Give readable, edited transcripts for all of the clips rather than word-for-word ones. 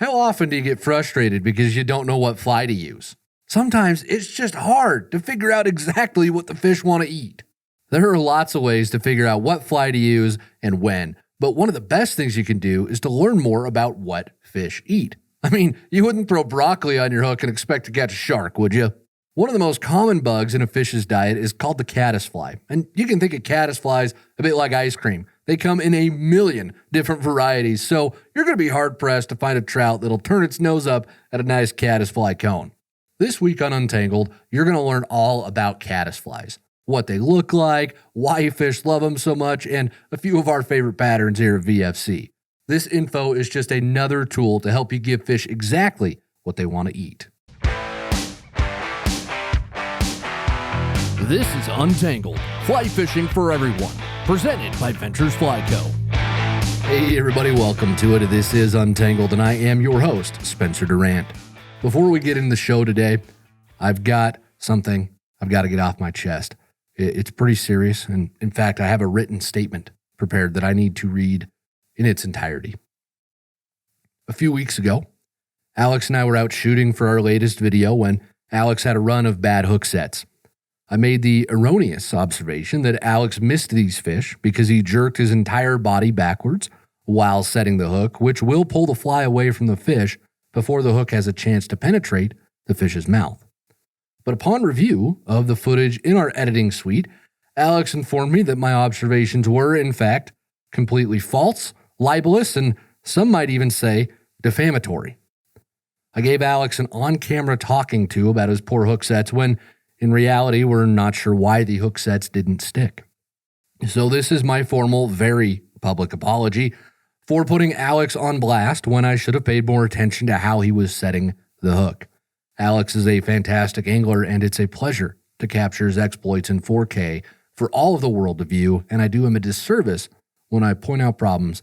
How often do you get frustrated because you don't know what fly to use? Sometimes it's just hard to figure out exactly what the fish want to eat. There are lots of ways to figure out what fly to use and when, but one of the best things you can do is to learn more about what fish eat. I mean, you wouldn't throw broccoli on your hook and expect to catch a shark, would you? One of the most common bugs in a fish's diet is called the caddis fly, and you can think of caddis flies a bit like ice cream. They come in a million different varieties, so you're going to be hard-pressed to find a trout that'll turn its nose up at a nice caddis fly cone. This week on Untangled, you're going to learn all about caddis flies, what they look like, why fish love them so much, and a few of our favorite patterns here at VFC. This info is just another tool to help you give fish exactly what they want to eat. This is Untangled, fly fishing for everyone, presented by Ventures Fly Co. Hey everybody, welcome to it. This is Untangled, and I am your host, Spencer Durant. Before we get into the show today, I've got something I've got to get off my chest. It's pretty serious, and in fact, I have a written statement prepared that I need to read in its entirety. A few weeks ago, Alex and I were out shooting for our latest video when Alex had a run of bad hook sets. I made the erroneous observation that Alex missed these fish because he jerked his entire body backwards while setting the hook, which will pull the fly away from the fish before the hook has a chance to penetrate the fish's mouth. But upon review of the footage in our editing suite, Alex informed me that my observations were, in fact, completely false, libelous, and some might even say defamatory. I gave Alex an on-camera talking to about his poor hook sets when, in reality, we're not sure why the hook sets didn't stick. So this is my formal, very public apology for putting Alex on blast when I should have paid more attention to how he was setting the hook. Alex is a fantastic angler, and it's a pleasure to capture his exploits in 4K for all of the world to view, and I do him a disservice when I point out problems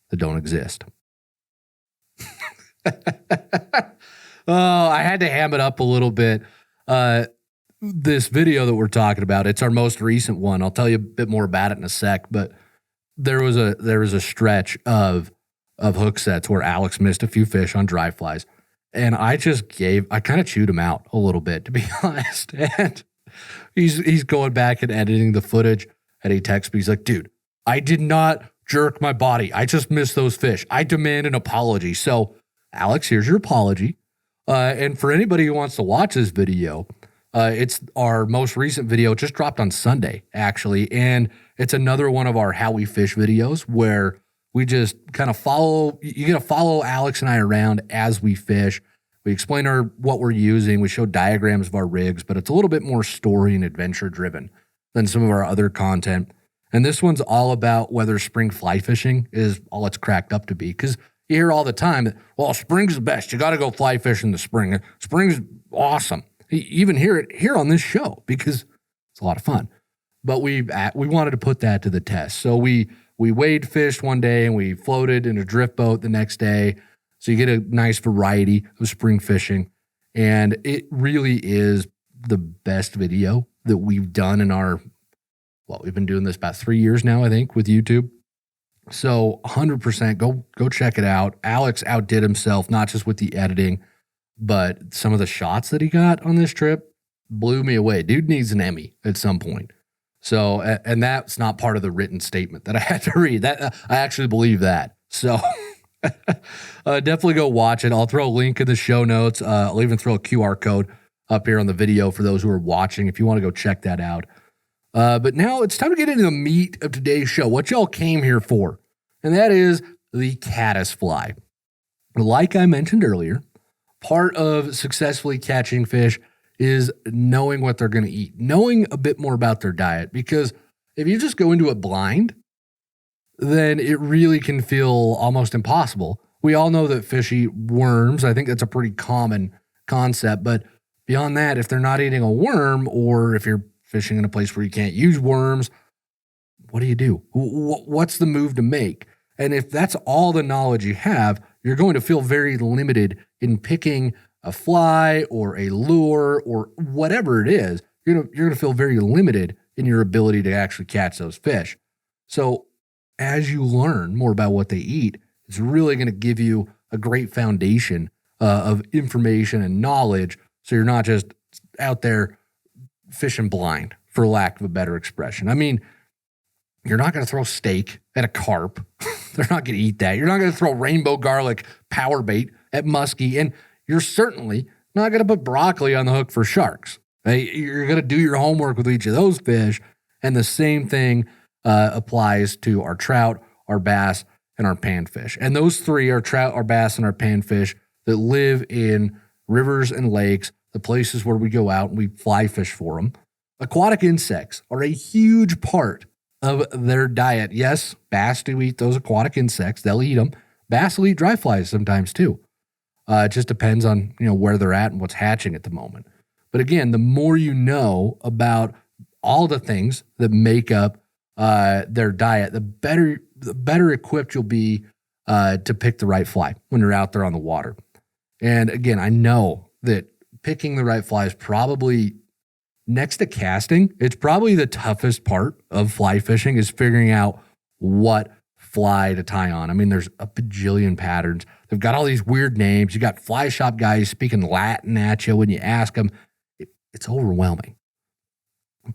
that don't exist. Oh, I had to ham it up a little bit. This video that we're talking about, it's our most recent one. I'll tell you a bit more about it in a sec, but there was a stretch of hook sets where Alex missed a few fish on dry flies, and I kind of chewed him out a little bit, to be honest. And he's going back and editing the footage, and he texts me. He's like, dude, I did not jerk my body. I just missed those fish. I demand an apology. So, Alex, here's your apology. And for anybody who wants to watch this video, it's our most recent video. It just dropped on Sunday, actually. And it's another one of our How We Fish videos where we just kind of you get to follow Alex and I around as we fish. We explain what we're using. We show diagrams of our rigs, but it's a little bit more story and adventure driven than some of our other content. And this one's all about whether spring fly fishing is all it's cracked up to be. Because you hear all the time that, well, spring's the best. You got to go fly fish in the spring. Spring's awesome. You even hear it here on this show because it's a lot of fun. But we wanted to put that to the test. So we wade fished one day and we floated in a drift boat the next day. So you get a nice variety of spring fishing. And it really is the best video that we've done in we've been doing this about 3 years now, I think, with YouTube. So 100% go check it out. Alex outdid himself, not just with the editing, but some of the shots that he got on this trip blew me away. Dude needs an Emmy at some point. So, and that's not part of the written statement that I had to read. That I actually believe that. So definitely go watch it. I'll throw a link in the show notes. I'll even throw a QR code up here on the video for those who are watching if you want to go check that out. But now it's time to get into the meat of today's show, what y'all came here for, and that is the caddis fly. Like I mentioned earlier, part of successfully catching fish is knowing what they're going to eat, knowing a bit more about their diet, because if you just go into it blind, then it really can feel almost impossible. We all know that fish eat worms. I think that's a pretty common concept, but beyond that, if they're not eating a worm, or if you're fishing in a place where you can't use worms, what do you do? What's the move to make? And if that's all the knowledge you have, you're going to feel very limited in picking a fly or a lure or whatever it is. You're going to feel very limited in your ability to actually catch those fish. So as you learn more about what they eat, it's really going to give you a great foundation of information and knowledge, so you're not just out there fishing blind, for lack of a better expression. I mean, you're not going to throw steak at a carp. They're not going to eat that. You're not going to throw rainbow garlic power bait at muskie, and you're certainly not going to put broccoli on the hook for sharks. You're going to do your homework with each of those fish, and the same thing applies to our trout, our bass, and our panfish. And those three are trout, our bass, and our panfish that live in rivers and lakes, the places where we go out and we fly fish for them. Aquatic insects are a huge part of their diet. Yes, bass do eat those aquatic insects. They'll eat them. Bass will eat dry flies sometimes too. It just depends on where they're at and what's hatching at the moment. But again, the more you know about all the things that make up their diet, the better equipped you'll be to pick the right fly when you're out there on the water. And again, I know that picking the right fly is probably, next to casting, it's probably the toughest part of fly fishing, is figuring out what fly to tie on. I mean, there's a bajillion patterns. They've got all these weird names. You got fly shop guys speaking Latin at you when you ask them. It's overwhelming.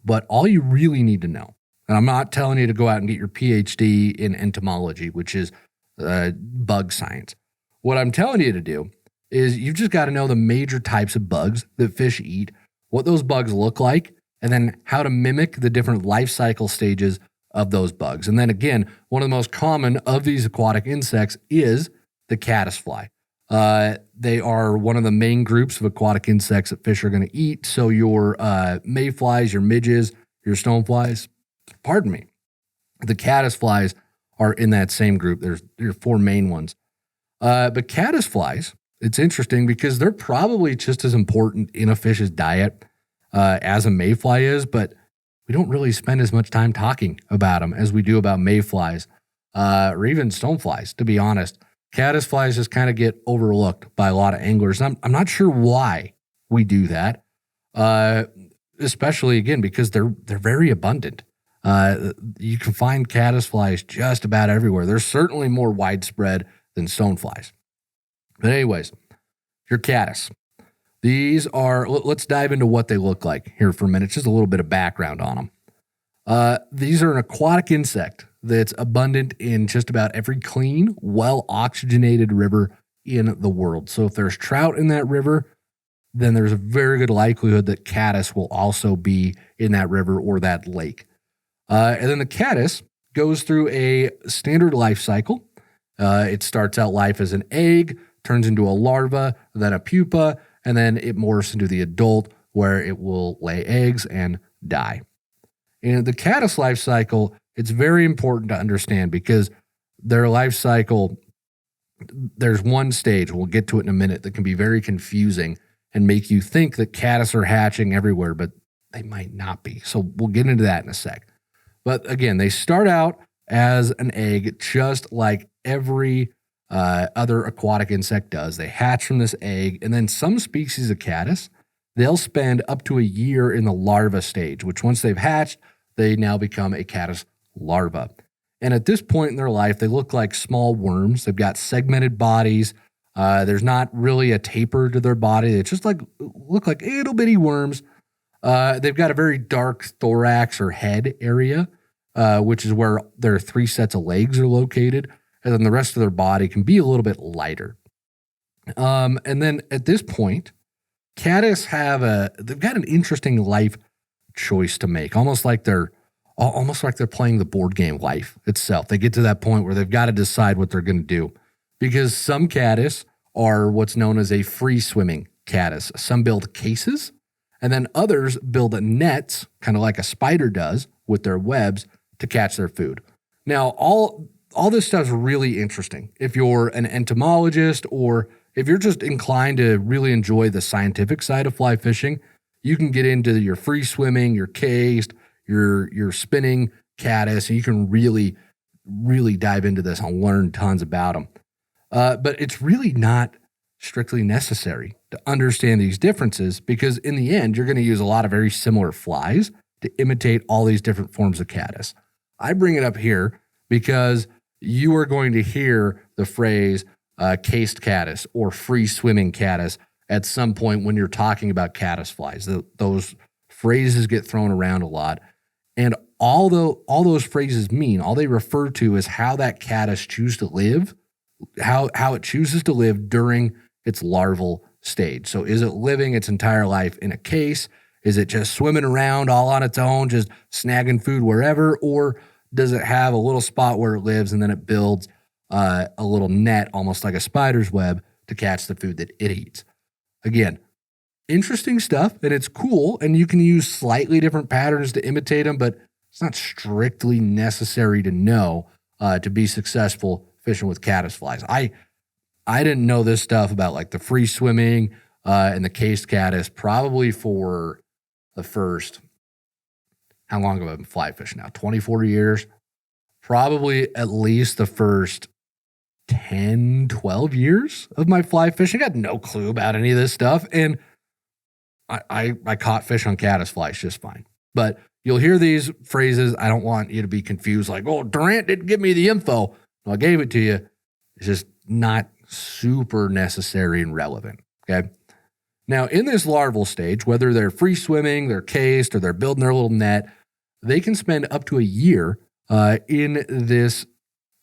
But all you really need to know, and I'm not telling you to go out and get your PhD in entomology, which is bug science. What I'm telling you to do is you've just got to know the major types of bugs that fish eat, what those bugs look like, and then how to mimic the different life cycle stages of those bugs. And then again, one of the most common of these aquatic insects is the caddisfly. They are one of the main groups of aquatic insects that fish are going to eat. So your mayflies, your midges, your stoneflies, pardon me, the caddisflies are in that same group. There are four main ones. But caddisflies, it's interesting because they're probably just as important in a fish's diet as a mayfly is, but we don't really spend as much time talking about them as we do about mayflies or even stoneflies, to be honest. Caddisflies just kind of get overlooked by a lot of anglers. I'm not sure why we do that, especially, again, because they're very abundant. You can find caddisflies just about everywhere. They're certainly more widespread than stoneflies. But anyways, your caddis. These are, let's dive into what they look like here for a minute, just a little bit of background on them. These are an aquatic insect that's abundant in just about every clean, well-oxygenated river in the world. So if there's trout in that river, then there's a very good likelihood that caddis will also be in that river or that lake. And then the caddis goes through a standard life cycle. It starts out life as an egg, turns into a larva, then a pupa, and then it morphs into the adult where it will lay eggs and die. And the caddis life cycle, it's very important to understand because their life cycle, there's one stage, we'll get to it in a minute, that can be very confusing and make you think that caddis are hatching everywhere, but they might not be. So we'll get into that in a sec. But again, they start out as an egg, just like every other aquatic insect does. They hatch from this egg, and then some species of caddis, they'll spend up to a year in the larva stage, which once they've hatched, they now become a caddis larva. And at this point in their life, they look like small worms. They've got segmented bodies. There's not really a taper to their body. They just look like little bitty worms. They've got a very dark thorax or head area, which is where their three sets of legs are located. And then the rest of their body can be a little bit lighter. And then at this point, caddis they've got an interesting life choice to make, almost like they're playing the board game life itself. They get to that point where they've got to decide what they're going to do, because some caddis are what's known as a free swimming caddis. Some build cases, and then others build nets, kind of like a spider does with their webs, to catch their food. Now, all this stuff is really interesting if you're an entomologist, or if you're just inclined to really enjoy the scientific side of fly fishing. You can get into your free swimming, your cased, your spinning caddis, and you can really, really dive into this and learn tons about them. But it's really not strictly necessary to understand these differences, because in the end, you're going to use a lot of very similar flies to imitate all these different forms of caddis. I bring it up here because you are going to hear the phrase cased caddis or free swimming caddis at some point when you're talking about caddisflies. Those phrases get thrown around a lot. And all those phrases mean, all they refer to is how that caddis chooses to live, how it chooses to live during its larval stage. So is it living its entire life in a case? Is it just swimming around all on its own, just snagging food wherever? Or does it have a little spot where it lives and then it builds a little net, almost like a spider's web, to catch the food that it eats? Again, interesting stuff, and it's cool, and you can use slightly different patterns to imitate them, but it's not strictly necessary to know to be successful fishing with caddisflies. I didn't know this stuff about like the free swimming and the cased caddis probably for the first, how long have I been fly fishing now? 24 years? Probably at least the first 10, 12 years of my fly fishing. I had no clue about any of this stuff, and I caught fish on caddisflies just fine. But you'll hear these phrases. I don't want you to be confused like, oh, Durant didn't give me the info. Well, I gave it to you. It's just not super necessary and relevant, okay? Now, in this larval stage, whether they're free swimming, they're cased, or they're building their little net, they can spend up to a year in this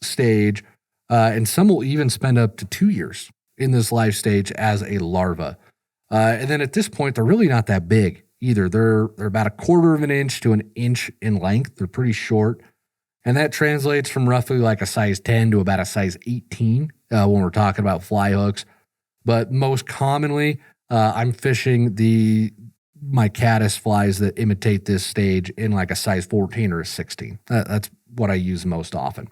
stage, and some will even spend up to 2 years in this life stage as a larva. And then at this point, they're really not that big either. They're about 1/4 of an inch to an inch in length. They're pretty short. And that translates from roughly like a size 10 to about a size 18 when we're talking about fly hooks. But most commonly, I'm fishing my caddis flies that imitate this stage in like a size 14 or a 16. That's what I use most often.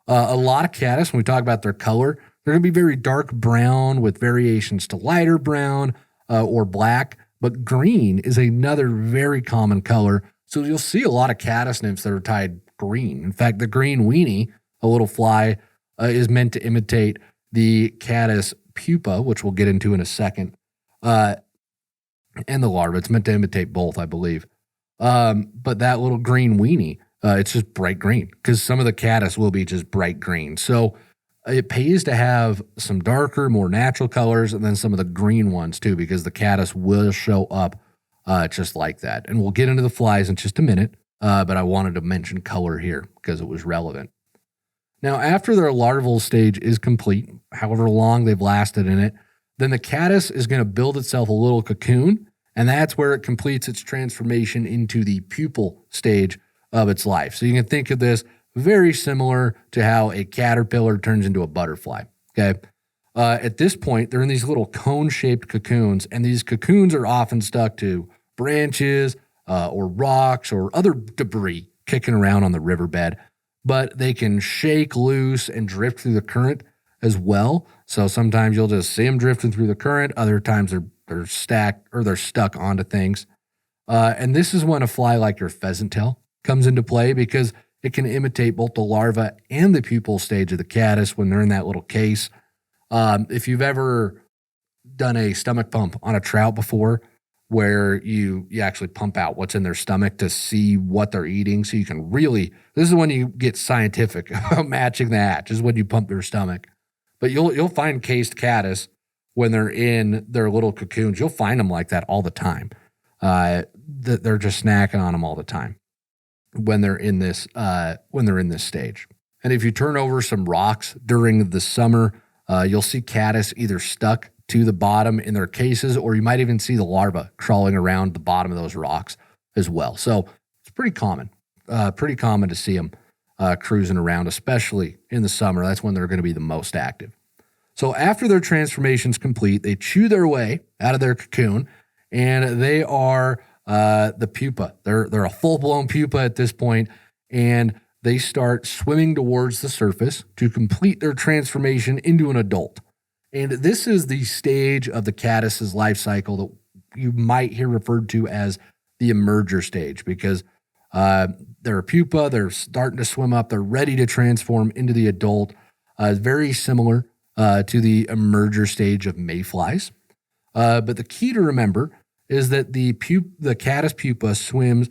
A lot of caddis, when we talk about their color, they're going to be very dark brown with variations to lighter brown or black. But green is another very common color. So you'll see a lot of caddis nymphs that are tied green. In fact, the green weenie, a little fly, is meant to imitate the caddis pupa, which we'll get into in a second, and the larva. It's meant to imitate both, I believe. But that little green weenie, it's just bright green because some of the caddis will be just bright green. So it pays to have some darker, more natural colors and then some of the green ones too, because the caddis will show up just like that. And we'll get into the flies in just a minute, but I wanted to mention color here because it was relevant. Now, after their larval stage is complete, however long they've lasted in it, then the caddis is going to build itself a little cocoon, and that's where it completes its transformation into the pupil stage of its life. So you can think of this very similar to how a caterpillar turns into a butterfly, okay? At this point, they're in these little cone-shaped cocoons, and these cocoons are often stuck to branches or rocks or other debris kicking around on the riverbed, but they can shake loose and drift through the current as well. So sometimes you'll just see them drifting through the current. Other times they're stacked or they're stuck onto things. And this is when a fly like your pheasant tail comes into play because it can imitate both the larva and the pupil stage of the caddis when they're in that little case. If you've ever done a stomach pump on a trout before, where you actually pump out what's in their stomach to see what they're eating, so you can really, this is when you get scientific about matching the hatch, is when you pump their stomach. But you'll find cased caddis when they're in their little cocoons. You'll find them like that all the time. They're just snacking on them all the time when they're in this stage. And if you turn over some rocks during the summer, you'll see caddis either stuck to the bottom in their cases, or you might even see the larva crawling around the bottom of those rocks as well. So it's pretty common to see them cruising around, especially in the summer. That's when they're going to be the most active. So after their transformation's complete, they chew their way out of their cocoon, and they are the pupa. They're a full-blown pupa at this point, and they start swimming towards the surface to complete their transformation into an adult. And this is the stage of the caddis's life cycle that you might hear referred to as the emerger stage, because they're a pupa, they're starting to swim up, they're ready to transform into the adult. It's very similar to the emerger stage of mayflies. But the key to remember is that the caddis pupa swims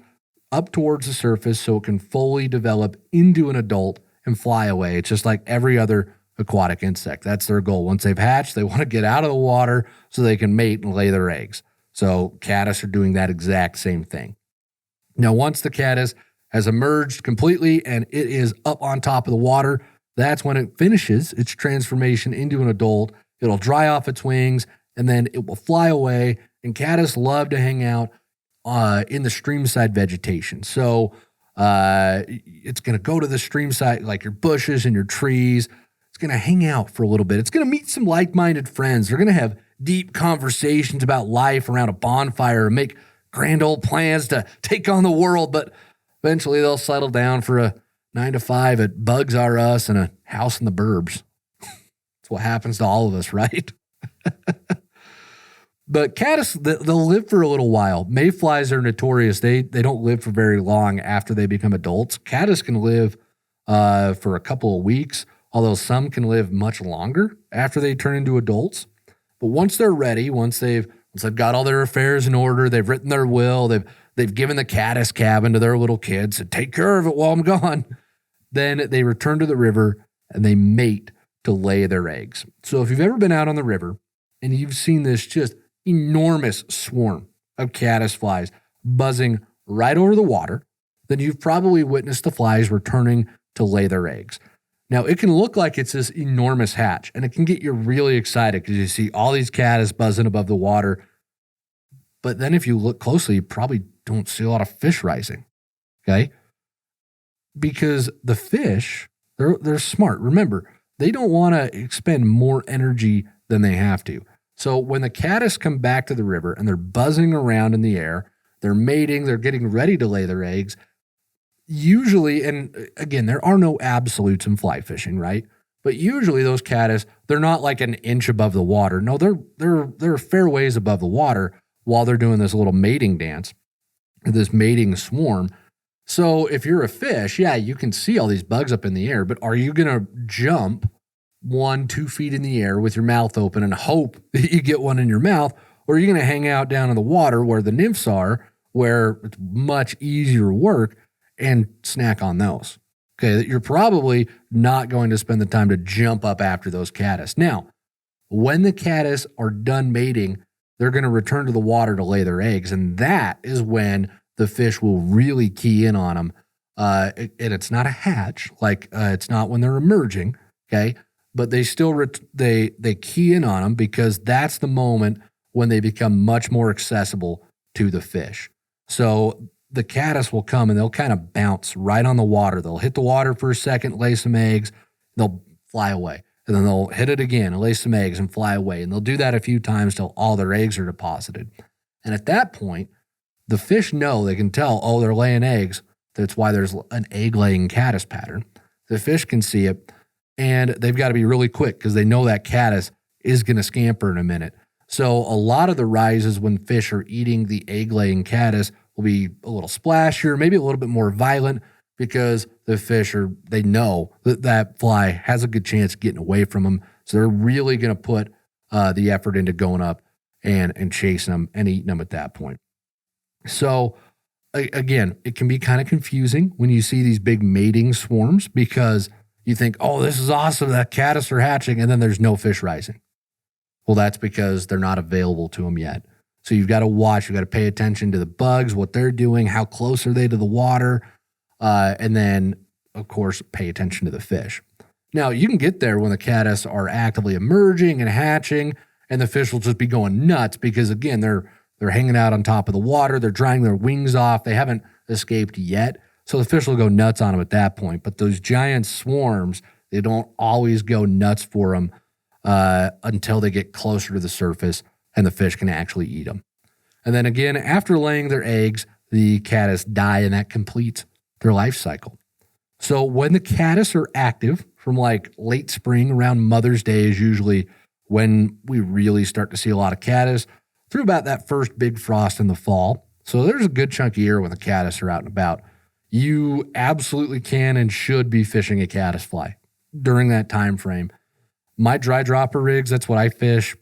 up towards the surface so it can fully develop into an adult and fly away. It's just like every other aquatic insect. That's their goal. Once they've hatched, they want to get out of the water so they can mate and lay their eggs. So caddis are doing that exact same thing. Now, once the caddis has emerged completely and it is up on top of the water, that's when it finishes its transformation into an adult. It'll dry off its wings and then it will fly away. And caddis love to hang out in the streamside vegetation. So it's going to go to the streamside, like your bushes and your trees. It's going to hang out for a little bit. It's going to meet some like-minded friends. They're going to have deep conversations about life around a bonfire and make grand old plans to take on the world. But eventually they'll settle down for a 9 to 5 at Bugs R Us and a house in the burbs. That's what happens to all of us, right? But caddis, they'll live for a little while. Mayflies are notorious. They don't live for very long after they become adults. Caddis can live for a couple of weeks, although some can live much longer after they turn into adults. But once they're ready, once they've got all their affairs in order, they've written their will, they've given the caddis cabin to their little kids to take care of it while I'm gone, then they return to the river and they mate to lay their eggs. So if you've ever been out on the river and you've seen this just enormous swarm of caddis flies buzzing right over the water, then you've probably witnessed the flies returning to lay their eggs. Now, it can look like it's this enormous hatch, and it can get you really excited because you see all these caddis buzzing above the water. But then if you look closely, you probably don't see a lot of fish rising, okay? Because the fish, they're smart. Remember, they don't want to expend more energy than they have to. So when the caddis come back to the river and they're buzzing around in the air, they're mating, they're getting ready to lay their eggs, usually, and again, there are no absolutes in fly fishing, right? But usually those caddis, they're not like an inch above the water. No, they're a fair ways above the water while they're doing this little mating dance, this mating swarm. So if you're a fish, yeah, you can see all these bugs up in the air, but are you going to jump 1-2 feet in the air with your mouth open and hope that you get one in your mouth? Or are you going to hang out down in the water where the nymphs are, where it's much easier work, and snack on those? Okay, you're probably not going to spend the time to jump up after those caddis. Now, when the caddis are done mating, they're going to return to the water to lay their eggs, and that is when the fish will really key in on them. And it's not a hatch, like it's not when they're emerging, okay? But they still they key in on them because that's the moment when they become much more accessible to the fish. So the caddis will come and they'll kind of bounce right on the water. They'll hit the water for a second, lay some eggs, they'll fly away. And then they'll hit it again and lay some eggs and fly away. And they'll do that a few times till all their eggs are deposited. And at that point, the fish know, they can tell, oh, they're laying eggs. That's why there's an egg-laying caddis pattern. The fish can see it, and they've got to be really quick because they know that caddis is going to scamper in a minute. So a lot of the rises when fish are eating the egg-laying caddis will be a little splashier, maybe a little bit more violent, because the fish they know that fly has a good chance of getting away from them. So they're really going to put the effort into going up and chasing them and eating them at that point. So again, it can be kind of confusing when you see these big mating swarms because you think, oh, this is awesome, that caddis are hatching, and then there's no fish rising. Well, that's because they're not available to them yet. So you've got to watch, you've got to pay attention to the bugs, what they're doing, how close are they to the water, and then, of course, pay attention to the fish. Now, you can get there when the caddis are actively emerging and hatching, and the fish will just be going nuts because, again, they're hanging out on top of the water, they're drying their wings off, they haven't escaped yet, so the fish will go nuts on them at that point. But those giant swarms, they don't always go nuts for them until they get closer to the surface and the fish can actually eat them. And then again, after laying their eggs, the caddis die, and that completes their life cycle. So when the caddis are active, from like late spring around Mother's Day is usually when we really start to see a lot of caddis, through about that first big frost in the fall. So there's a good chunk of year when the caddis are out and about. You absolutely can and should be fishing a caddis fly during that time frame. My dry dropper rigs, that's what I fish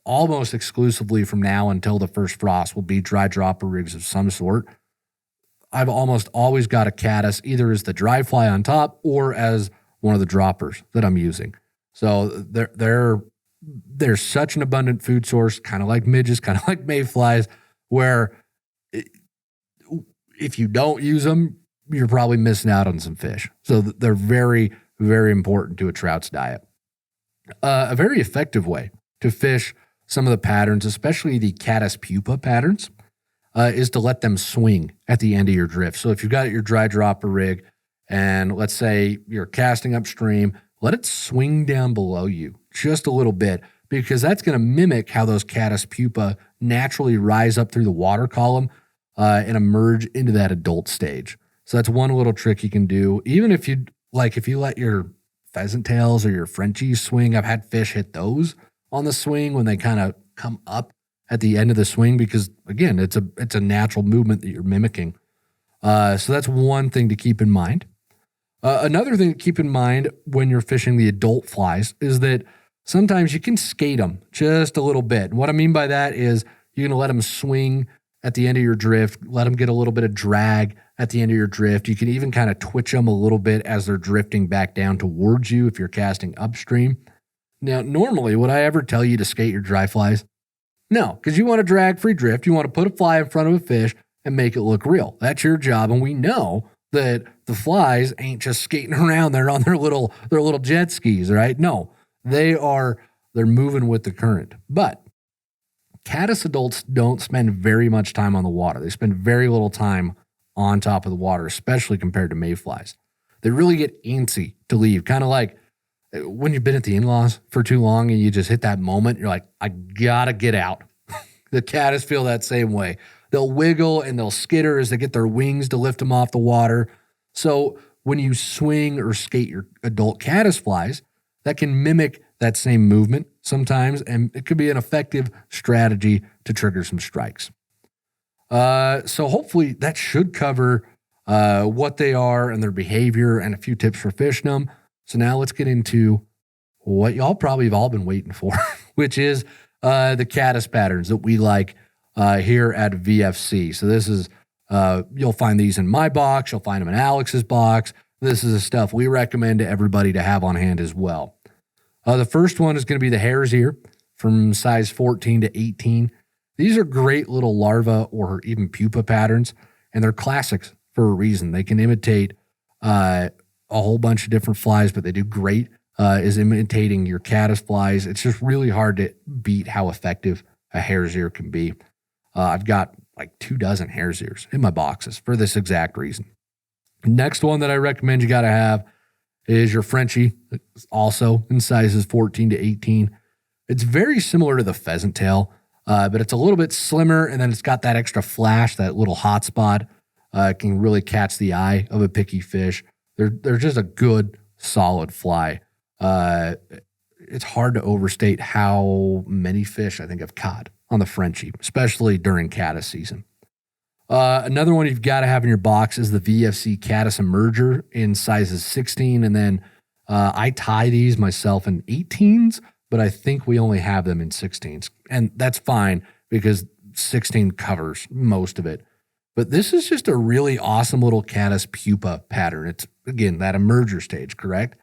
almost exclusively from now until the first frost, will be dry dropper rigs of some sort. I've almost always got a caddis either as the dry fly on top or as one of the droppers that I'm using. So they're such an abundant food source, kind of like midges, kind of like mayflies, where if you don't use them, you're probably missing out on some fish. So they're very, very important to a trout's diet. A very effective way to fish some of the patterns, especially the caddis pupa patterns, is to let them swing at the end of your drift. So if you've got your dry dropper rig and let's say you're casting upstream, let it swing down below you just a little bit, because that's going to mimic how those caddis pupa naturally rise up through the water column and emerge into that adult stage. So that's one little trick you can do. Even if you let your pheasant tails or your Frenchies swing, I've had fish hit those on the swing when they kind of come up at the end of the swing, because again, it's a natural movement that you're mimicking. So that's one thing to keep in mind. Another thing to keep in mind when you're fishing the adult flies is that sometimes you can skate them just a little bit. And what I mean by that is you're going to let them swing at the end of your drift, let them get a little bit of drag at the end of your drift. You can even kind of twitch them a little bit as they're drifting back down towards you if you're casting upstream. Now, normally, would I ever tell you to skate your dry flies? No, because you want to drag free drift. You want to put a fly in front of a fish and make it look real. That's your job. And we know that the flies ain't just skating around there on their little jet skis, right? No, they're moving with the current. But caddis adults don't spend very much time on the water. They spend very little time on top of the water, especially compared to mayflies. They really get antsy to leave, kind of like when you've been at the in-laws for too long and you just hit that moment, you're like, I gotta get out. The caddis feel that same way. They'll wiggle and they'll skitter as they get their wings to lift them off the water. So when you swing or skate your adult caddis flies, that can mimic that same movement sometimes, and it could be an effective strategy to trigger some strikes. So hopefully that should cover what they are and their behavior and a few tips for fishing them. So now let's get into what y'all probably have all been waiting for, which is the caddis patterns that we like here at VFC. So this is, you'll find these in my box. You'll find them in Alex's box. This is the stuff we recommend to everybody to have on hand as well. The first one is going to be the hare's ear from size 14 to 18. These are great little larva or even pupa patterns, and they're classics for a reason. They can imitate a whole bunch of different flies, but they do great is imitating your caddis flies. It's just really hard to beat how effective a hare's ear can be. I've got like 24 hare's ears in my boxes for this exact reason. Next one that I recommend you got to have is your Frenchie, also in sizes 14 to 18. It's very similar to the pheasant tail, but it's a little bit slimmer, and then it's got that extra flash, that little hot spot. Can really catch the eye of a picky fish. They're just a good, solid fly. It's hard to overstate how many fish I think I've caught on the Frenchie, especially during caddis season. Another one you've got to have in your box is the VFC Caddis Emerger in sizes 16. And then I tie these myself in 18s, but I think we only have them in 16s. And that's fine because 16 covers most of it. But this is just a really awesome little caddis pupa pattern. It's, again, that emerger stage, correct?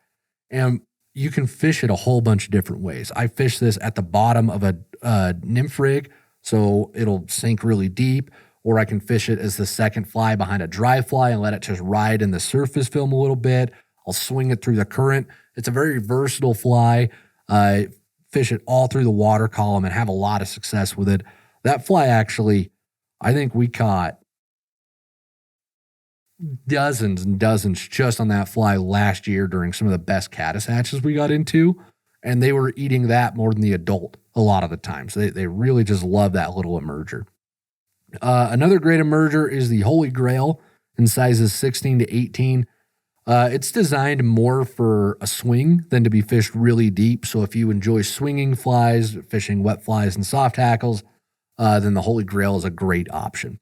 And you can fish it a whole bunch of different ways. I fish this at the bottom of a nymph rig, so it'll sink really deep. Or I can fish it as the second fly behind a dry fly and let it just ride in the surface film a little bit. I'll swing it through the current. It's a very versatile fly. Fish it all through the water column and have a lot of success with it. That fly actually, I think we caught dozens and dozens just on that fly last year during some of the best caddis hatches we got into. And they were eating that more than the adult a lot of the time. So they really just love that little emerger. Another great emerger is the Holy Grail in sizes 16 to 18. It's designed more for a swing than to be fished really deep. So if you enjoy swinging flies, fishing wet flies and soft hackles, then the Holy Grail is a great option.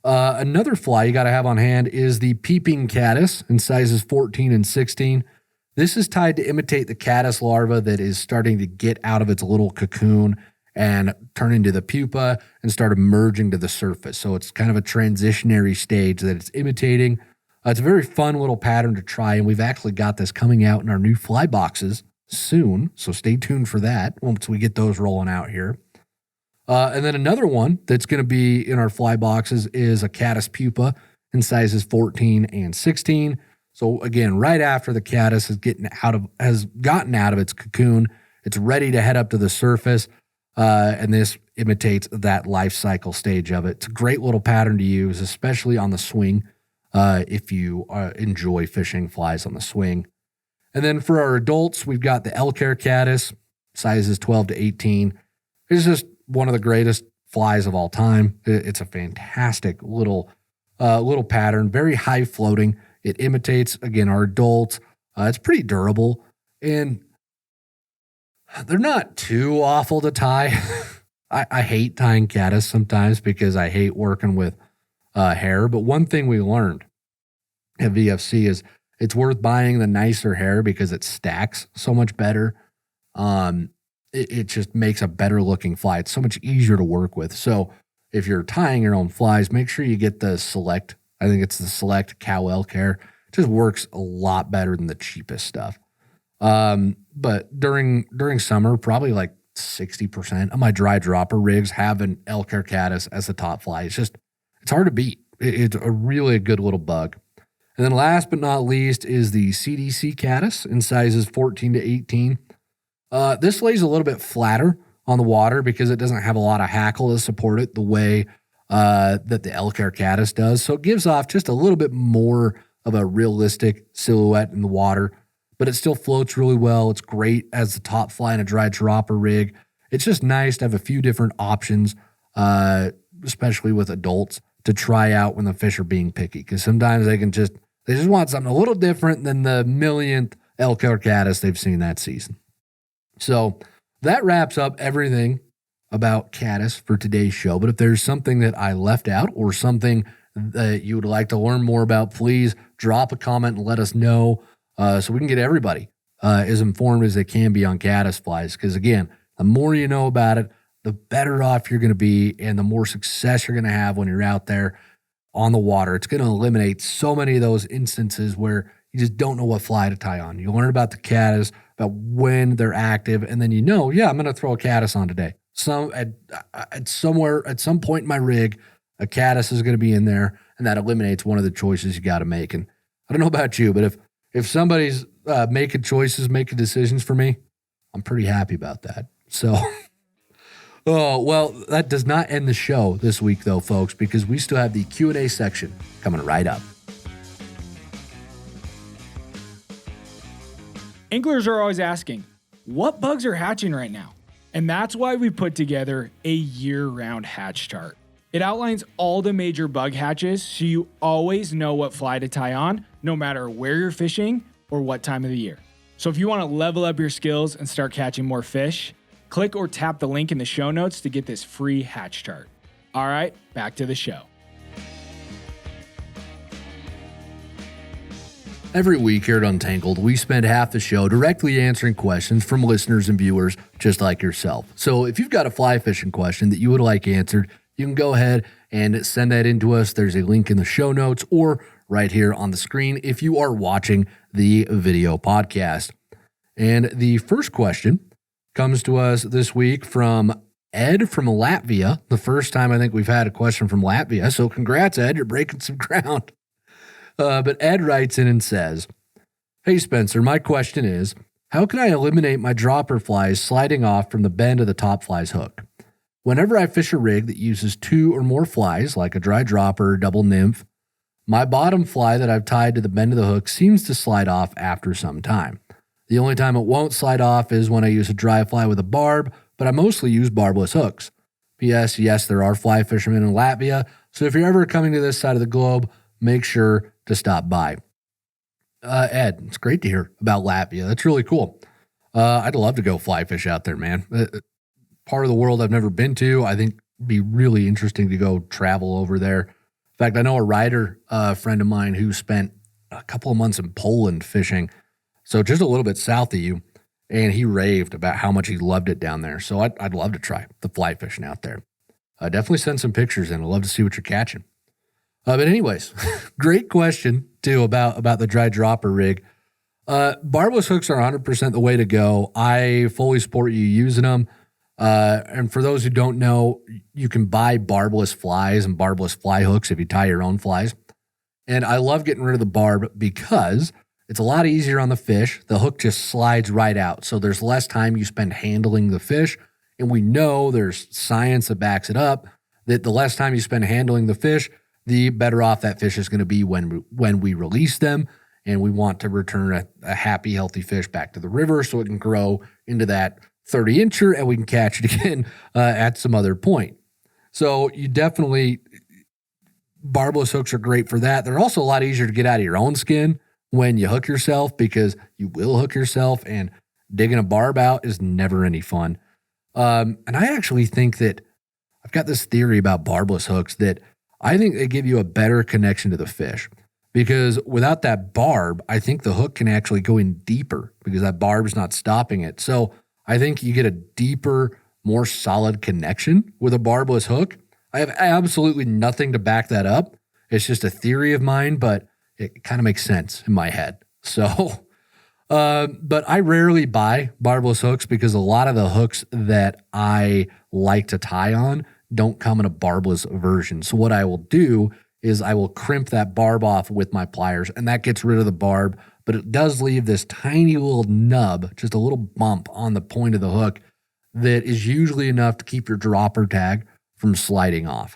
Another fly you got to have on hand is the peeping caddis in sizes 14 and 16. This is tied to imitate the caddis larva that is starting to get out of its little cocoon and turn into the pupa and start emerging to the surface. So it's kind of a transitionary stage that it's imitating. It's a very fun little pattern to try, and we've actually got this coming out in our new fly boxes soon. So stay tuned for that once we get those rolling out here. And then another one that's going to be in our fly boxes is a Catis pupa in sizes 14 and 16. So again, right after the caddis has gotten out of its cocoon, it's ready to head up to the surface. And this imitates that life cycle stage of it. It's a great little pattern to use, especially on the swing, if you enjoy fishing flies on the swing. And then for our adults, we've got the elk-hair caddis, sizes 12 to 18. It's just one of the greatest flies of all time. It's a fantastic little pattern, very high floating. It imitates, again, our adults. It's pretty durable, and they're not too awful to tie. I hate tying caddis sometimes because I hate working with hair. But one thing we learned at VFC is it's worth buying the nicer hair because it stacks so much better. It just makes a better looking fly. It's so much easier to work with. So if you're tying your own flies, make sure you get the Select. I think it's the Select cow elk hair. It just works a lot better than the cheapest stuff. But during summer, probably like 60% of my dry dropper rigs have an elk hair caddis as the top fly. It's hard to beat. It's a really good little bug. And then last but not least is the CDC caddis in sizes 14 to 18. This lays a little bit flatter on the water because it doesn't have a lot of hackle to support it the way that the elk hair caddis does. So it gives off just a little bit more of a realistic silhouette in the water, but it still floats really well. It's great as the top fly in a dry dropper rig. It's just nice to have a few different options, especially with adults, to try out when the fish are being picky, because sometimes they just want something a little different than the millionth elk hair caddis they've seen that season. So that wraps up everything about caddis for today's show. But if there's something that I left out or something that you would like to learn more about, please drop a comment and let us know so we can get everybody as informed as they can be on caddis flies. Because again, the more you know about it, the better off you're going to be and the more success you're going to have when you're out there on the water. It's going to eliminate so many of those instances where you just don't know what fly to tie on. You learn about the caddis, about when they're active, and then I'm going to throw a caddis on today. At some point in my rig, a caddis is going to be in there, and that eliminates one of the choices you got to make. And I don't know about you, but if somebody's making decisions for me, I'm pretty happy about that. So, oh, well, that does not end the show this week, though, folks, because we still have the Q&A section coming right up. Anglers are always asking, what bugs are hatching right now? And that's why we put together a year-round hatch chart. It outlines all the major bug hatches so you always know what fly to tie on, no matter where you're fishing or what time of the year. So if you want to level up your skills and start catching more fish, click or tap the link in the show notes to get this free hatch chart. All right, back to the show. Every week here at Untangled, we spend half the show directly answering questions from listeners and viewers just like yourself. So if you've got a fly fishing question that you would like answered, you can go ahead and send that in to us. There's a link in the show notes or right here on the screen if you are watching the video podcast. And the first question comes to us this week from Ed from Latvia. The first time I think we've had a question from Latvia. So congrats, Ed. You're breaking some ground. But Ed writes in and says, "Hey, Spencer, my question is, how can I eliminate my dropper flies sliding off from the bend of the top fly's hook? Whenever I fish a rig that uses 2 or more flies, like a dry dropper or double nymph, my bottom fly that I've tied to the bend of the hook seems to slide off after some time. The only time it won't slide off is when I use a dry fly with a barb, but I mostly use barbless hooks. P.S. Yes, there are fly fishermen in Latvia, so if you're ever coming to this side of the globe, make sure to stop by." Ed, it's great to hear about Latvia. That's really cool. I'd love to go fly fish out there, man. Part of the world I've never been to. I think it'd be really interesting to go travel over there. In fact, I know a rider, friend of mine who spent a couple of months in Poland fishing, so just a little bit south of you, and he raved about how much he loved it down there. So I'd love to try the fly fishing out there. Definitely send some pictures in. I'd love to see what you're catching. But anyways, great question too about the dry dropper rig. Barbless hooks are 100% the way to go. I fully support you using them. And for those who don't know, you can buy barbless flies and barbless fly hooks if you tie your own flies. And I love getting rid of the barb because it's a lot easier on the fish. The hook just slides right out. So there's less time you spend handling the fish. And we know there's science that backs it up that the less time you spend handling the fish, the better off that fish is going to be when we release them. And we want to return a happy, healthy fish back to the river so it can grow into that 30-incher and we can catch it again at some other point. So you definitely, barbless hooks are great for that. They're also a lot easier to get out of your own skin when you hook yourself because you will hook yourself and digging a barb out is never any fun. And I actually think that I've got this theory about barbless hooks that I think they give you a better connection to the fish. Because without that barb, I think the hook can actually go in deeper because that barb's not stopping it. So I think you get a deeper, more solid connection with a barbless hook. I have absolutely nothing to back that up. It's just a theory of mine, but it kind of makes sense in my head. So, but I rarely buy barbless hooks because a lot of the hooks that I like to tie on don't come in a barbless version. So what I will do is I will crimp that barb off with my pliers, and that gets rid of the barb, but it does leave this tiny little nub, just a little bump on the point of the hook that is usually enough to keep your dropper tag from sliding off.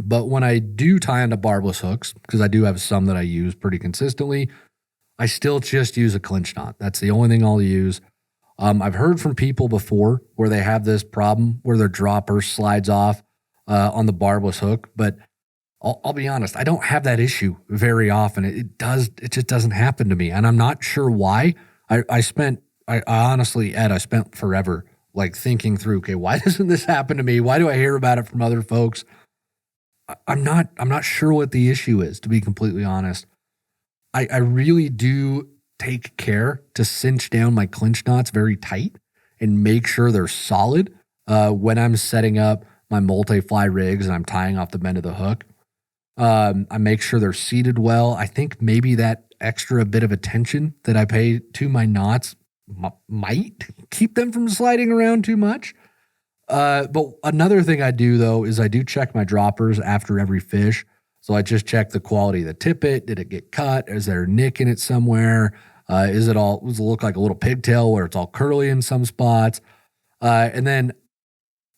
But when I do tie onto barbless hooks, because I do have some that I use pretty consistently, I still just use a clinch knot. That's the only thing I'll use. I've heard from people before where they have this problem where their dropper slides off on the barbless hook, but I'll be honest, I don't have that issue very often. It just doesn't happen to me. And I'm not sure why. I honestly, Ed, I spent forever like thinking through, okay, why doesn't this happen to me? Why do I hear about it from other folks? I'm not sure what the issue is, to be completely honest. I really do take care to cinch down my clinch knots very tight and make sure they're solid when I'm setting up my multi-fly rigs and I'm tying off the bend of the hook. I make sure they're seated well. I think maybe that extra bit of attention that I pay to my knots might keep them from sliding around too much. But another thing I do, though, is I do check my droppers after every fish. So I just check the quality of the tippet. Did it get cut? Is there a nick in it somewhere? Does it look like a little pigtail where it's all curly in some spots? And then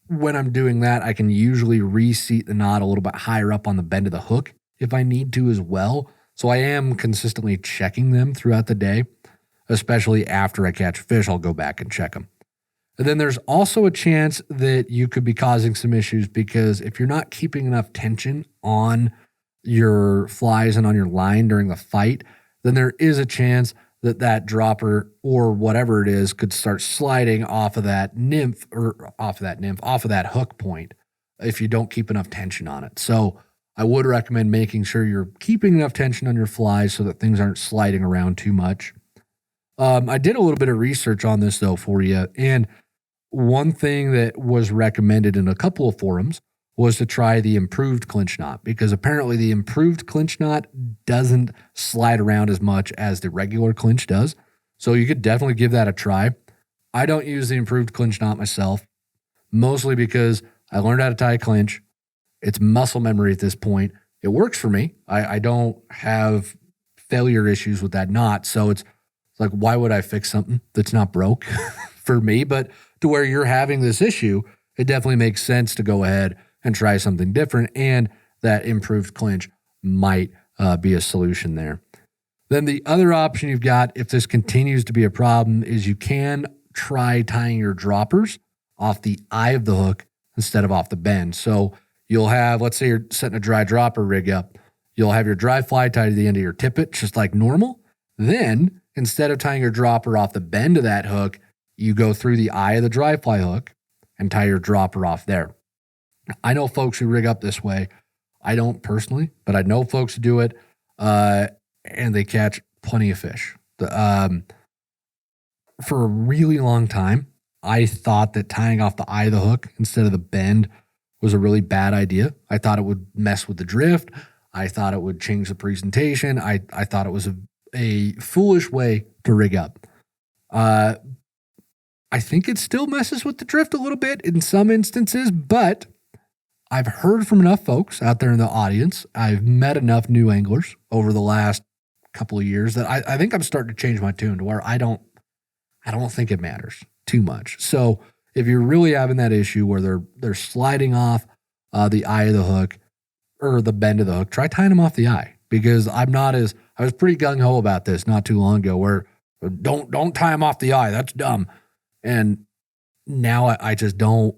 when I'm doing that, I can usually reseat the knot a little bit higher up on the bend of the hook if I need to as well. So I am consistently checking them throughout the day, especially after I catch a fish, I'll go back and check them. And then there's also a chance that you could be causing some issues because if you're not keeping enough tension on your flies and on your line during the fight, then there is a chance that dropper or whatever it is could start sliding off of that hook point if you don't keep enough tension on it. So I would recommend making sure you're keeping enough tension on your flies so that things aren't sliding around too much. I did a little bit of research on this though for you. And one thing that was recommended in a couple of forums was to try the improved clinch knot because apparently the improved clinch knot doesn't slide around as much as the regular clinch does. So you could definitely give that a try. I don't use the improved clinch knot myself, mostly because I learned how to tie a clinch. It's muscle memory at this point. It works for me. I don't have failure issues with that knot. So it's like, why would I fix something that's not broke for me? But to where you're having this issue, it definitely makes sense to go ahead and try something different. And that improved clinch might be a solution there. Then the other option you've got, if this continues to be a problem, is you can try tying your droppers off the eye of the hook instead of off the bend. So you'll have, let's say you're setting a dry dropper rig up, you'll have your dry fly tied to the end of your tippet, just like normal. Then instead of tying your dropper off the bend of that hook, you go through the eye of the dry fly hook and tie your dropper off there. I know folks who rig up this way. I don't personally, but I know folks who do it, and they catch plenty of fish. For a really long time, I thought that tying off the eye of the hook instead of the bend was a really bad idea. I thought it would mess with the drift. I thought it would change the presentation. I thought it was a foolish way to rig up. I think it still messes with the drift a little bit in some instances, but I've heard from enough folks out there in the audience. I've met enough new anglers over the last couple of years that I think I'm starting to change my tune to where I don't think it matters too much. So if you're really having that issue where they're sliding off the eye of the hook or the bend of the hook, try tying them off the eye, because I was pretty gung-ho about this not too long ago where don't tie them off the eye. That's dumb. And now I just don't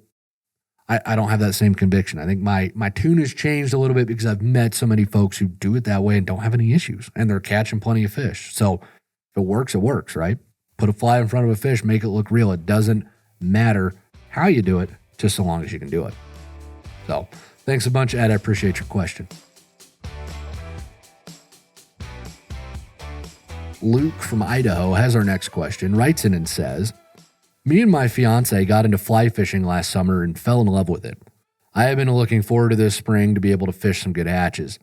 have that same conviction. I think my tune has changed a little bit because I've met so many folks who do it that way and don't have any issues, and they're catching plenty of fish. So if it works, right? Put a fly in front of a fish, make it look real. It doesn't matter how you do it, just so long as you can do it. So thanks a bunch, Ed. I appreciate your question. Luke from Idaho has our next question, writes in and says, me and my fiance got into fly fishing last summer and fell in love with it. I have been looking forward to this spring to be able to fish some good hatches.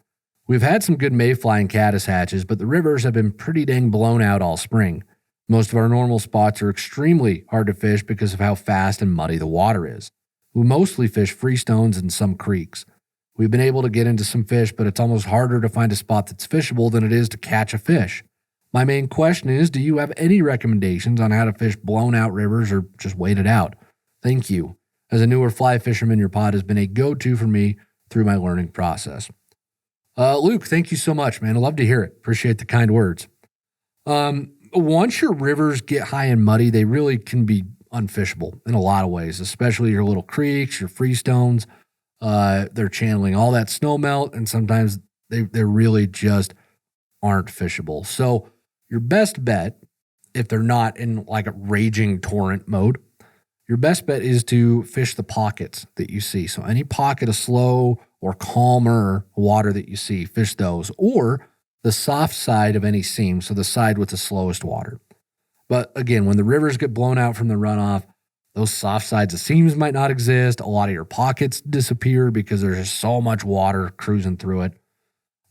We've had some good mayfly and caddis hatches, but the rivers have been pretty dang blown out all spring. Most of our normal spots are extremely hard to fish because of how fast and muddy the water is. We mostly fish freestones and some creeks. We've been able to get into some fish, but it's almost harder to find a spot that's fishable than it is to catch a fish. My main question is, do you have any recommendations on how to fish blown out rivers or just wait it out? Thank you. As a newer fly fisherman, your pod has been a go-to for me through my learning process. Luke, thank you so much, man. I love to hear it. Appreciate the kind words. Once your rivers get high and muddy, they really can be unfishable in a lot of ways, especially your little creeks, your freestones. They're channeling all that snow melt, and sometimes they really just aren't fishable. So your best bet, if they're not in like a raging torrent mode, your best bet is to fish the pockets that you see. So any pocket of slow or calmer water that you see, fish those, or the soft side of any seam, so the side with the slowest water. But again, when the rivers get blown out from the runoff, those soft sides of seams might not exist. A lot of your pockets disappear because there's just so much water cruising through it.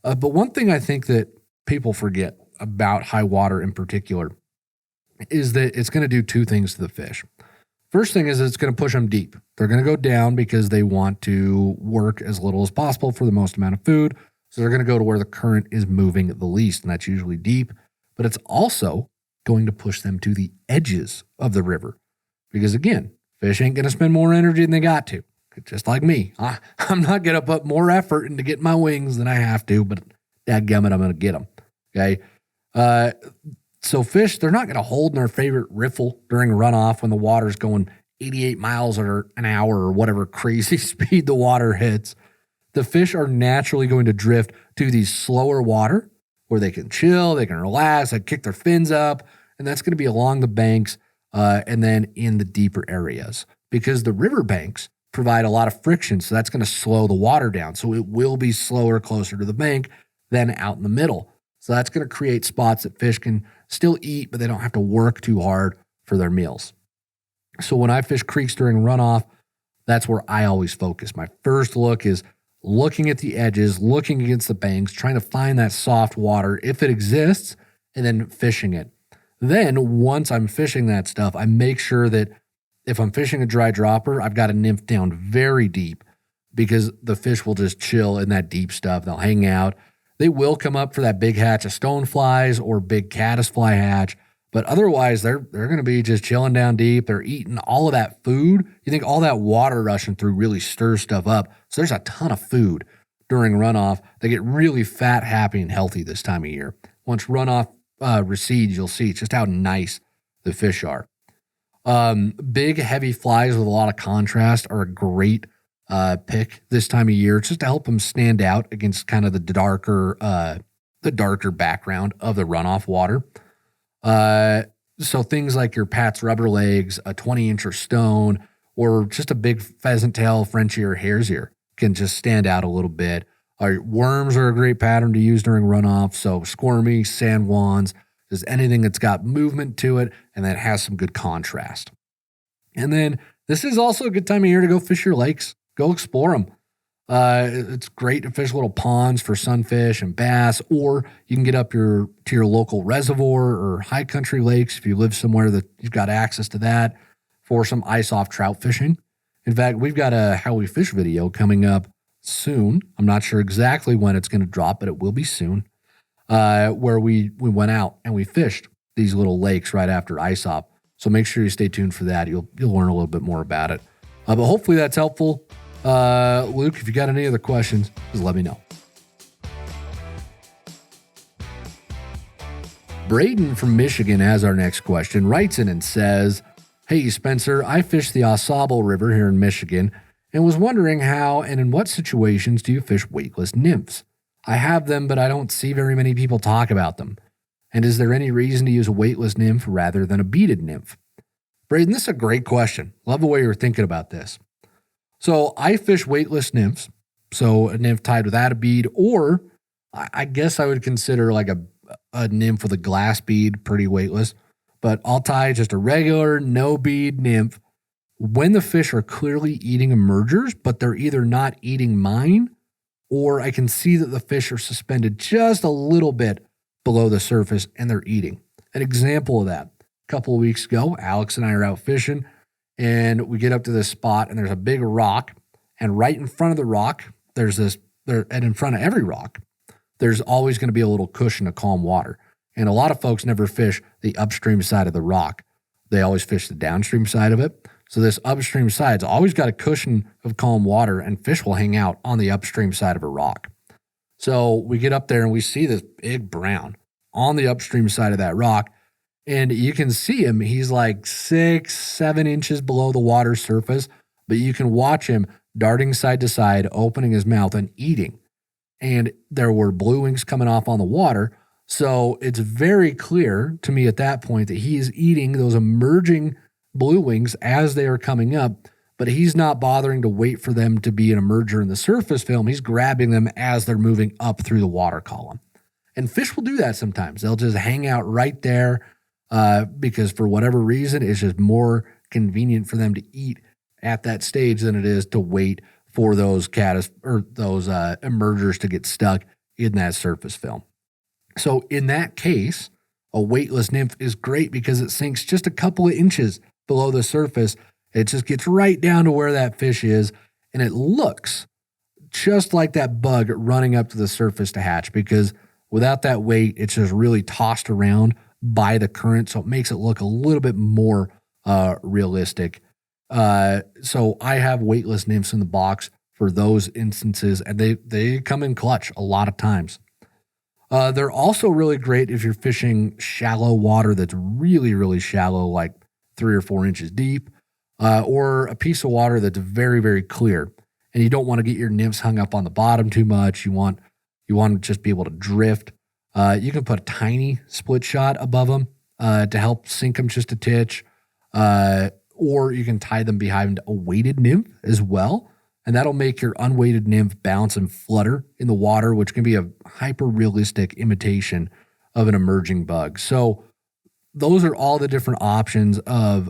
But one thing I think that people forget about high water in particular is that it's going to do two things to the fish. First thing is it's going to push them deep. They're going to go down because they want to work as little as possible for the most amount of food. So they're going to go to where the current is moving the least, and that's usually deep. But it's also going to push them to the edges of the river. Because again, fish ain't going to spend more energy than they got to. Just like me. I'm not going to put more effort into getting my wings than I have to, but dadgummit, I'm going to get them. Okay? So fish, they're not going to hold in their favorite riffle during a runoff when the water's going 88 miles an hour or whatever crazy speed the water hits. The fish are naturally going to drift to these slower water where they can chill, they can relax, they kick their fins up, and that's going to be along the banks and then in the deeper areas because the river banks provide a lot of friction, so that's going to slow the water down. So it will be slower closer to the bank than out in the middle. So that's going to create spots that fish can still eat, but they don't have to work too hard for their meals. So when I fish creeks during runoff, that's where I always focus. My first look is looking at the edges, looking against the banks, trying to find that soft water if it exists, and then fishing it. Then once I'm fishing that stuff, I make sure that if I'm fishing a dry dropper, I've got a nymph down very deep because the fish will just chill in that deep stuff. They'll hang out. They will come up for that big hatch of stoneflies or big caddisfly hatch, but otherwise they're going to be just chilling down deep. They're eating all of that food. You think all that water rushing through really stirs stuff up. So there's a ton of food during runoff. They get really fat, happy, and healthy this time of year. Once runoff recedes, you'll see just how nice the fish are. Big, heavy flies with a lot of contrast are a great pick this time of year, just to help them stand out against kind of the darker background of the runoff water. So things like your Pat's rubber legs, a 20-incher stone, or just a big pheasant tail, French ear, hare's ear can just stand out a little bit. Worms are a great pattern to use during runoff. So squirmy, sand wands, just anything that's got movement to it and that has some good contrast. And then this is also a good time of year to go fish your lakes. Go explore them. It's great to fish little ponds for sunfish and bass, or you can get up to your local reservoir or high country lakes if you live somewhere that you've got access to that for some ice-off trout fishing. In fact, we've got a How We Fish video coming up soon. I'm not sure exactly when it's going to drop, but it will be soon, where we went out and we fished these little lakes right after ice-off. So make sure you stay tuned for that. You'll learn a little bit more about it. But hopefully that's helpful. Luke, if you got any other questions, just let me know. Braden from Michigan has our next question, writes in and says, "Hey, Spencer, I fish the Ausable River here in Michigan and was wondering how and in what situations do you fish weightless nymphs? I have them, but I don't see very many people talk about them. And is there any reason to use a weightless nymph rather than a beaded nymph?" Braden, this is a great question. Love the way you're thinking about this. So I fish weightless nymphs, so a nymph tied without a bead, or I guess I would consider like a nymph with a glass bead pretty weightless, but I'll tie just a regular no bead nymph when the fish are clearly eating emergers, but they're either not eating mine, or I can see that the fish are suspended just a little bit below the surface and they're eating. An example of that, a couple of weeks ago, Alex and I are out fishing, and we get up to this spot and there's a big rock, and right in front of the rock, and in front of every rock, there's always going to be a little cushion of calm water. And a lot of folks never fish the upstream side of the rock. They always fish the downstream side of it. So this upstream side's always got a cushion of calm water, and fish will hang out on the upstream side of a rock. So we get up there and we see this big brown on the upstream side of that rock. And you can see him. He's like 6-7 inches below the water surface, but you can watch him darting side to side, opening his mouth and eating. And there were blue wings coming off on the water. So it's very clear to me at that point that he is eating those emerging blue wings as they are coming up, but he's not bothering to wait for them to be an emerger in the surface film. He's grabbing them as they're moving up through the water column. And fish will do that sometimes. They'll just hang out right there because for whatever reason, it's just more convenient for them to eat at that stage than it is to wait for those caddis or those emergers to get stuck in that surface film. So in that case, a weightless nymph is great because it sinks just a couple of inches below the surface. It just gets right down to where that fish is, and it looks just like that bug running up to the surface to hatch, because without that weight, it's just really tossed around by the current, so it makes it look a little bit more realistic. So I have weightless nymphs in the box for those instances, and they come in clutch a lot of times. They're also really great if you're fishing shallow water that's really, really shallow, like 3 or 4 inches deep, or a piece of water that's very, very clear. And you don't want to get your nymphs hung up on the bottom too much. You want to just be able to drift. You can put a tiny split shot above them to help sink them just a titch, or you can tie them behind a weighted nymph as well. And that'll make your unweighted nymph bounce and flutter in the water, which can be a hyper-realistic imitation of an emerging bug. So those are all the different options of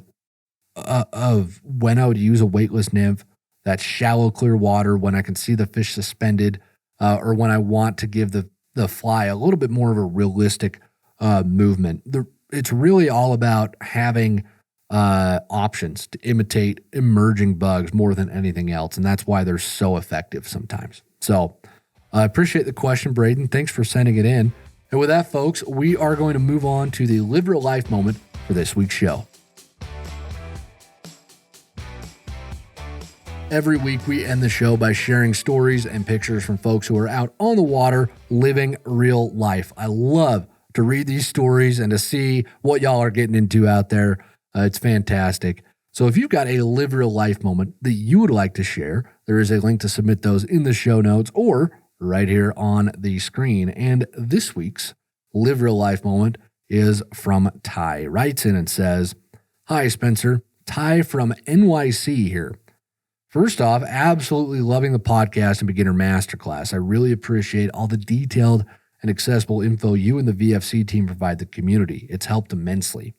when I would use a weightless nymph. That's shallow, clear water, when I can see the fish suspended, or when I want to give the fly a little bit more of a realistic movement. It's really all about having options to imitate emerging bugs more than anything else. And that's why they're so effective sometimes. So I appreciate the question, Braden. Thanks for sending it in. And with that, folks, we are going to move on to the Live Real Life moment for this week's show. Every week, we end the show by sharing stories and pictures from folks who are out on the water living real life. I love to read these stories and to see what y'all are getting into out there. It's fantastic. So if you've got a Live Real Life moment that you would like to share, there is a link to submit those in the show notes or right here on the screen. And this week's Live Real Life moment is from Ty. Writes in and says, "Hi, Spencer. Ty from NYC here. First off, absolutely loving the podcast and beginner masterclass. I really appreciate all the detailed and accessible info you and the VFC team provide the community. It's helped immensely.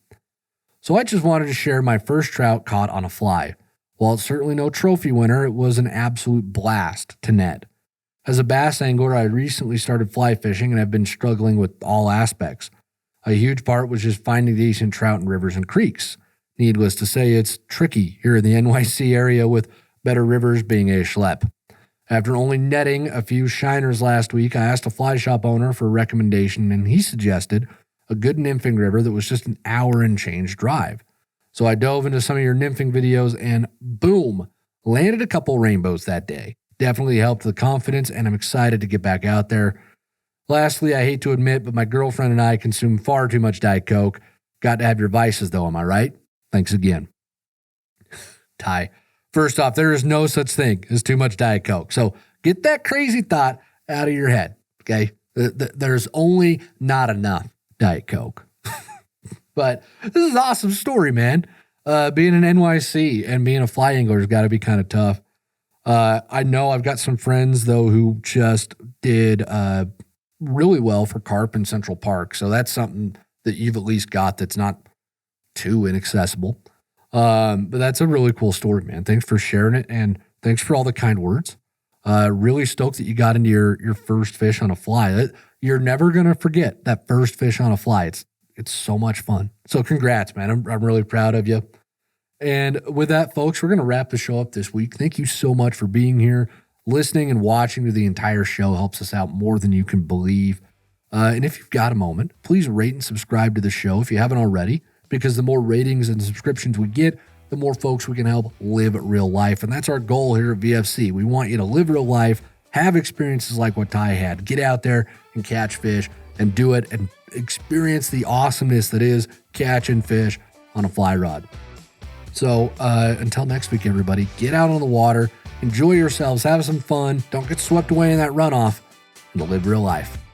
So I just wanted to share my first trout caught on a fly. While it's certainly no trophy winner, it was an absolute blast to net. As a bass angler, I recently started fly fishing and I've been struggling with all aspects. A huge part was just finding decent trout in rivers and creeks. Needless to say, it's tricky here in the NYC area with better rivers being a schlep. After only netting a few shiners last week, I asked a fly shop owner for a recommendation and he suggested a good nymphing river that was just an hour and change drive. So I dove into some of your nymphing videos and boom, landed a couple rainbows that day. Definitely helped the confidence and I'm excited to get back out there. Lastly, I hate to admit, but my girlfriend and I consume far too much Diet Coke. Got to have your vices though, am I right? Thanks again. Ty, first off, there is no such thing as too much Diet Coke. So get that crazy thought out of your head, okay? There's only not enough Diet Coke. But this is an awesome story, man. Being in NYC and being a fly angler has got to be kind of tough. I know I've got some friends, though, who just did really well for carp in Central Park. So that's something that you've at least got that's not too inaccessible. But that's a really cool story, man. Thanks for sharing it, and thanks for all the kind words. Really stoked that you got into your first fish on a fly. You're never going to forget that first fish on a fly. It's so much fun. So congrats, man. I'm really proud of you. And with that, folks, we're going to wrap the show up this week. Thank you so much for being here. Listening and watching to the entire show helps us out more than you can believe. And if you've got a moment, please rate and subscribe to the show if you haven't already, because the more ratings and subscriptions we get, the more folks we can help live real life. And that's our goal here at VFC. We want you to live real life, have experiences like what Ty had, get out there and catch fish and do it and experience the awesomeness that is catching fish on a fly rod. So until next week, everybody, get out on the water, enjoy yourselves, have some fun, don't get swept away in that runoff, and live real life.